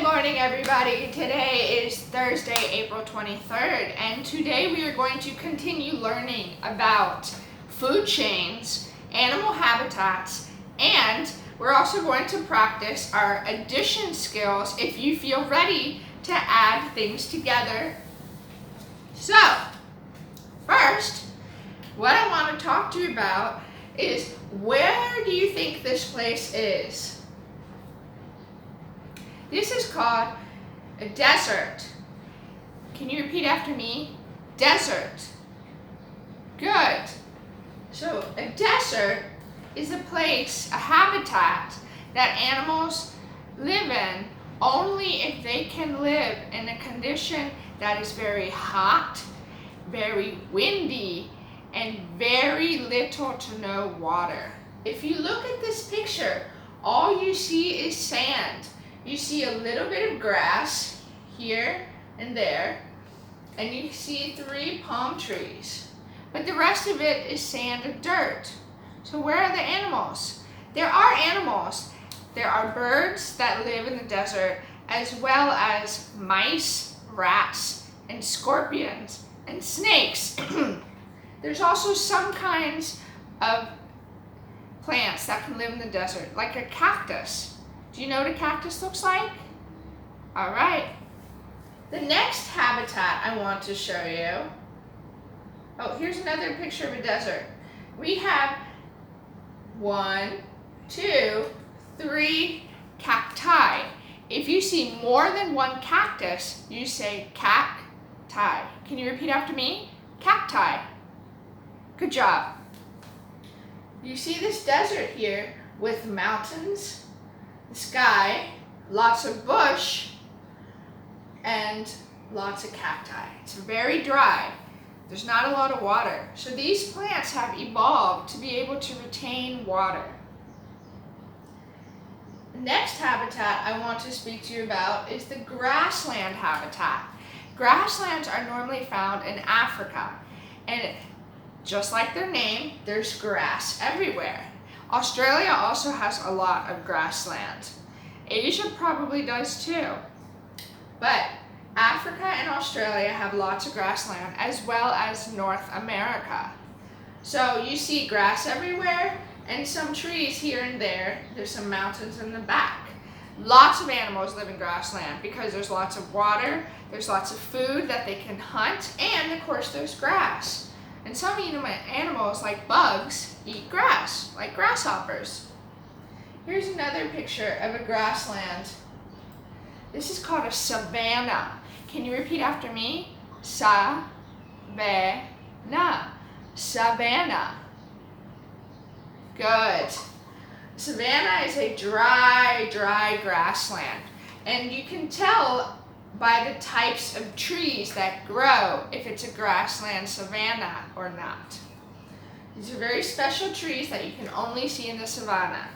Good morning, everybody. Today is Thursday, April 23rd, and today we are going to continue learning about food chains, animal habitats, and we're also going to practice our addition skills if you feel ready to add things together. So, first, what I want to talk to you about is, where do you think this place is? This is called a desert. Can you repeat after me? Desert. Good. So a desert is a place, a habitat that animals live in only if they can live in a condition that is very hot, very windy, and very little to no water. If you look at this picture, all you see is sand. You see a little bit of grass here and there, and you see 3 palm trees. But the rest of it is sand and dirt. So where are the animals? There are animals. There are birds that live in the desert, as well as mice, rats, and scorpions, and snakes. There's also some kinds of plants that can live in the desert, like a cactus. Do you know what a cactus looks like? All right. The next habitat I want to show you. Oh, here's another picture of a desert. We have 1, 2, 3 cacti. If you see more than one cactus, you say cacti. Can you repeat after me? Cacti. Good job. You see this desert here with mountains, the sky, lots of bush, and lots of cacti. It's very dry. There's not a lot of water. So these plants have evolved to be able to retain water. The next habitat I want to speak to you about is the grassland habitat. Grasslands are normally found in Africa, and just like their name, there's grass everywhere. Australia also has a lot of grassland. Asia probably does too. But Africa and Australia have lots of grassland, as well as North America. So you see grass everywhere and some trees here and there. There's some mountains in the back. Lots of animals live in grassland because there's lots of water, there's lots of food that they can hunt, and of course there's grass. And some animals, like bugs, eat grass, like grasshoppers. Here's another picture of a grassland. This is called a savanna. Can you repeat after me? Sa-va-na. Savanna. Good. Savanna is a dry grassland. And you can tell by the types of trees that grow if it's a grassland savanna or not. These are very special trees that you can only see in the savanna.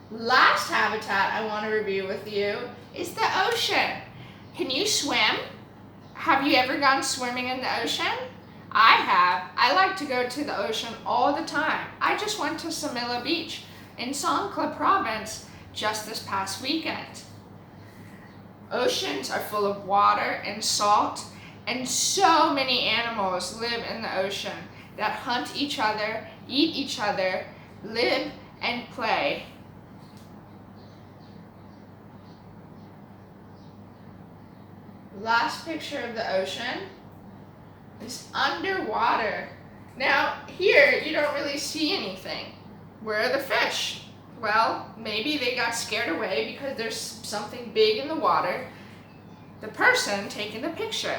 Last habitat I want to review with you is the ocean. Can you swim? Have you ever gone swimming in the ocean? I have. I like to go to the ocean all the time. I just went to Samila Beach in Songkhla province just this past weekend. Oceans are full of water and salt, and so many animals live in the ocean that hunt each other, eat each other, live and play. Last picture of the ocean is underwater. Now here you don't really see anything. Where are the fish? Well, maybe they got scared away because there's something big in the water. The person taking the picture.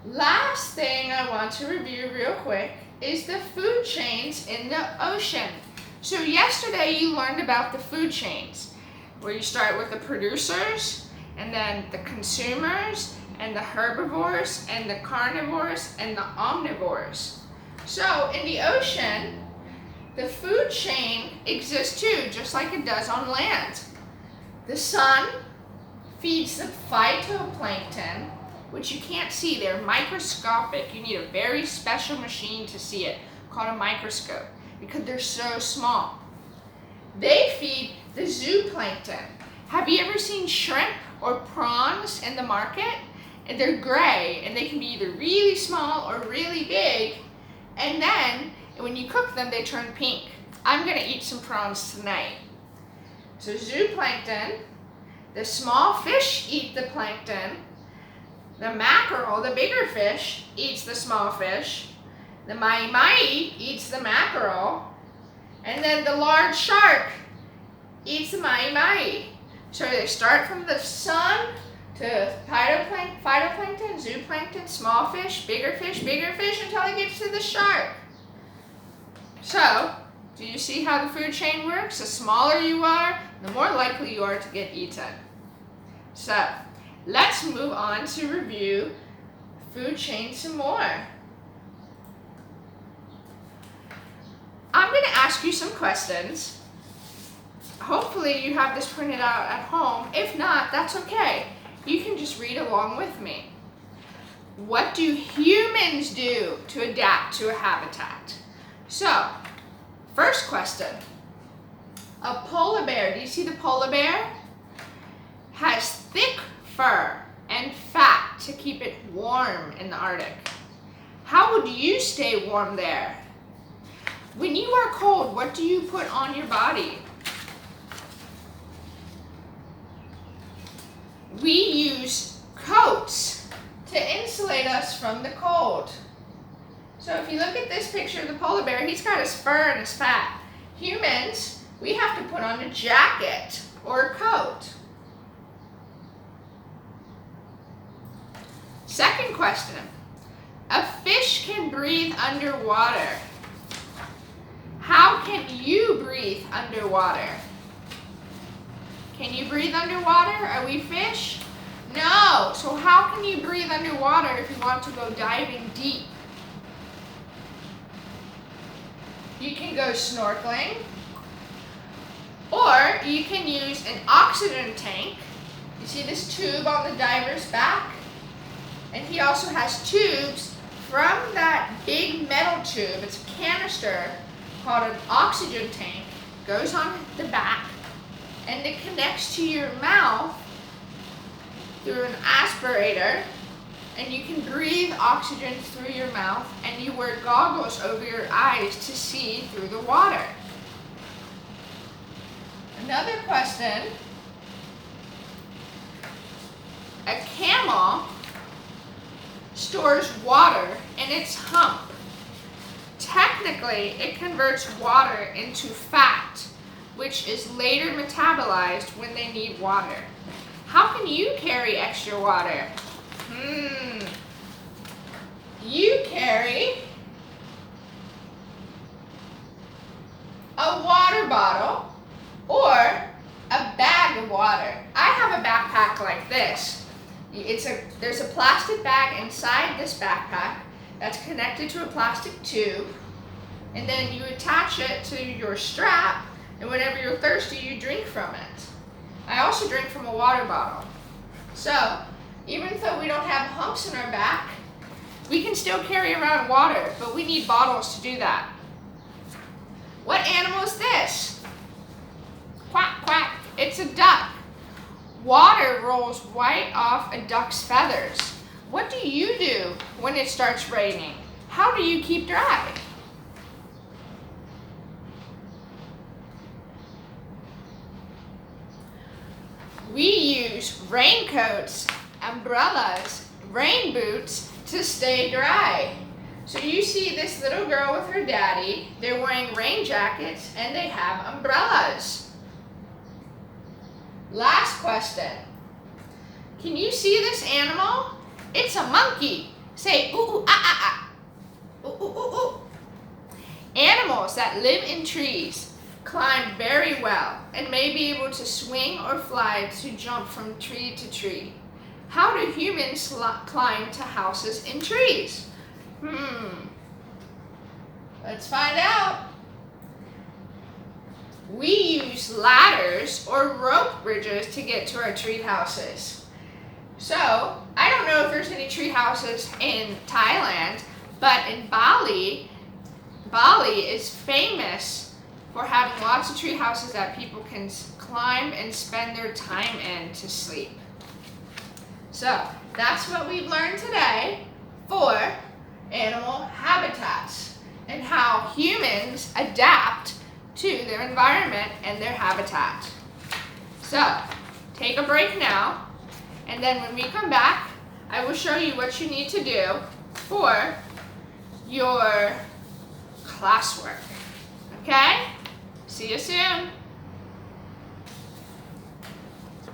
Last thing I want to review real quick is the food chains in the ocean. So yesterday you learned about the food chains, where you start with the producers, and then the consumers, and the herbivores, and the carnivores, and the omnivores. So in the ocean, the food chain exists too, just like it does on land. The sun feeds the phytoplankton, which you can't see. They're microscopic. You need a very special machine to see it, called a microscope, because they're so small. They feed the zooplankton. Have you ever seen shrimp or prawns in the market? And they're gray, and they can be either really small or really big, and then when you cook them, they turn pink. I'm gonna eat some prawns tonight. So zooplankton, the small fish eat the plankton, the mackerel, the bigger fish, eats the small fish, the mahi-mahi eats the mackerel, and then the large shark eats the mahi-mahi. So they start from the sun to phytoplankton, zooplankton, small fish, bigger fish, until it gets to the shark. So, do you see how the food chain works? The smaller you are, the more likely you are to get eaten. So, let's move on to review food chain some more. I'm going to ask you some questions. Hopefully you have this printed out at home. If not, that's okay. You can just read along with me. What do humans do to adapt to a habitat? So, first question. A polar bear, do you see the polar bear? Has thick fur and fat to keep it warm in the Arctic. How would you stay warm there? When you are cold, what do you put on your body? We use coats to insulate us from the cold. So if you look at this picture of the polar bear, he's got his fur and his fat. Humans, we have to put on a jacket or a coat. Second question. A fish can breathe underwater. How can you breathe underwater? Can you breathe underwater? Are we fish? No. So how can you breathe underwater if you want to go diving deep? You can go snorkeling, or you can use an oxygen tank. You see this tube on the diver's back? And he also has tubes from that big metal tube. It's a canister called an oxygen tank. Goes on the back, and it connects to your mouth through an aspirator, and you can breathe oxygen through your mouth, and you wear goggles over your eyes to see through the water. Another question. A camel stores water in its hump. Technically, it converts water into fat, which is later metabolized when they need water. How can you carry extra water? You carry a water bottle or a bag of water. I have a backpack like this. There's a plastic bag inside this backpack that's connected to a plastic tube, and then you attach it to your strap, and whenever you're thirsty, you drink from it. I also drink from a water bottle. So, even though we don't have humps in our back, we can still carry around water, but we need bottles to do that. What animal is this? Quack, quack. It's a duck. Water rolls right off a duck's feathers. What do you do when it starts raining? How do you keep dry? We use raincoats, umbrellas, rain boots to stay dry. So you see this little girl with her daddy. They're wearing rain jackets and they have umbrellas. Last question. Can you see this animal? It's a monkey. Say ooh, ooh, ah, ah, ah. Ooh, ooh, ooh, ooh. Animals that live in trees climb very well and may be able to swing or fly to jump from tree to tree. How do humans climb to houses in trees? Let's find out. We use ladders or rope bridges to get to our tree houses. So, I don't know if there's any tree houses in Thailand, but in Bali is famous for having lots of tree houses that people can climb and spend their time in to sleep. So that's what we've learned today for animal habitats and how humans adapt to their environment and their habitat. So take a break now, and then when we come back, I will show you what you need to do for your classwork. Okay? See you soon.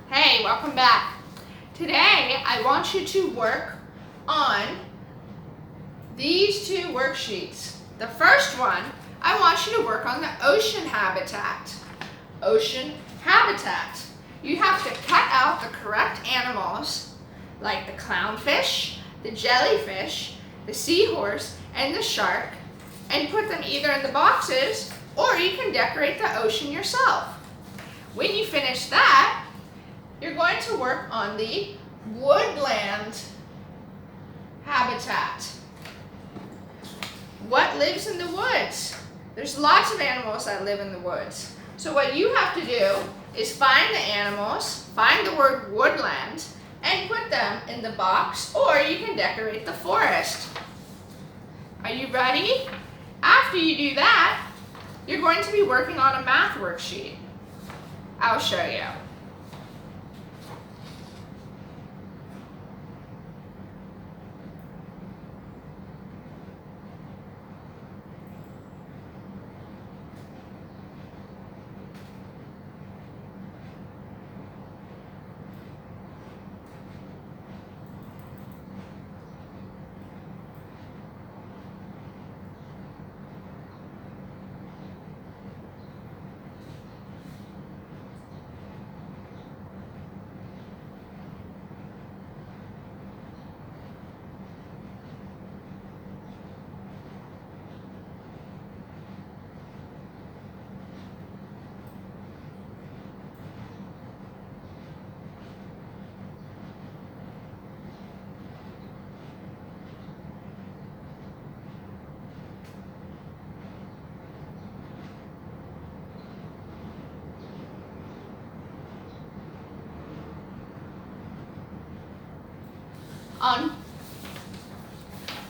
Hey, welcome back. Today, I want you to work on these two worksheets. The first one, I want you to work on the ocean habitat. Ocean habitat. You have to cut out the correct animals, like the clownfish, the jellyfish, the seahorse, and the shark, and put them either in the boxes, or you can decorate the ocean yourself. When you finish that, you're going to work on the woodland habitat. What lives in the woods? There's lots of animals that live in the woods. So what you have to do is find the animals, find the word woodland, and put them in the box, or you can decorate the forest. Are you ready? After you do that, you're going to be working on a math worksheet. I'll show you.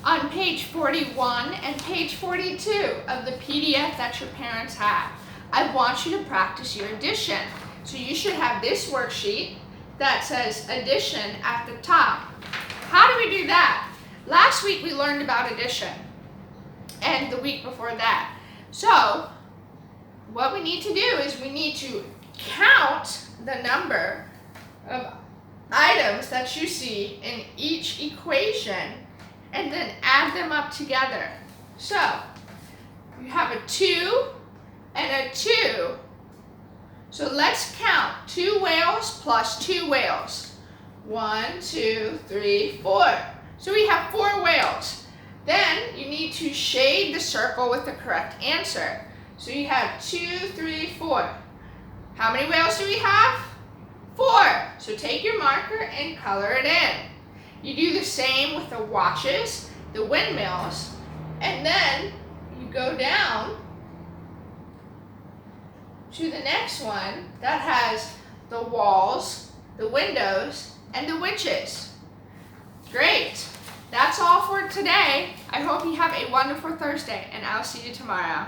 On page 41 and page 42 of the PDF that your parents have, I want you to practice your addition. So you should have this worksheet that says addition at the top. How do we do that? Last week we learned about addition, and the week before that. So what we need to do is we need to count the number of items that you see in each equation and then add them up together. So you have a 2 and a 2. So let's count 2 whales plus 2 whales. 1, 2, 3, 4. So we have 4 whales. Then you need to shade the circle with the correct answer. So you have 2, 3, 4. How many whales do we have? 4. So take your marker and color it in. You do the same with the watches, the windmills, and then you go down to the next one that has the walls, the windows, and the witches. Great. That's all for today. I hope you have a wonderful Thursday, and I'll see you tomorrow.